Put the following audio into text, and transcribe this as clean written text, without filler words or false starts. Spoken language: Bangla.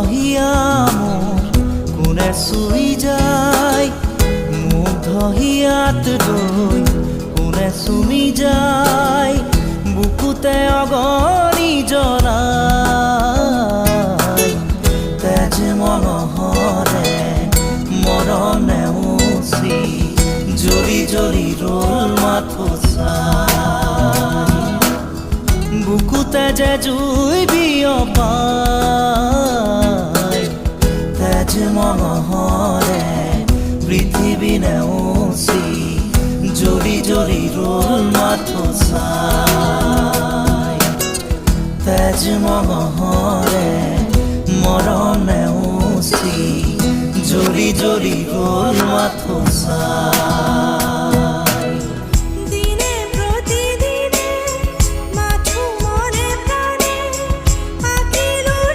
হিয়া মোৰ কোনে চুই যায়, মুগ্ধ হিয়াত ৰৈ কোনে চুমি যায়, বুকুতে অগণি জ্বলাই। তেজ মনোহৰে মৰম নেওচি জ্বলি জ্বলি ৰল মাথো চাই, বুকুতে যে জুই বিয়পাই। তেজ মনোহৰে পৃথিৱী নেওচি জ্বলি জ্বলি ৰল মাথো চাই। তেজ মনোহৰে মৰম নেওচি জ্বলি জ্বলি ৰল মাথো চাই।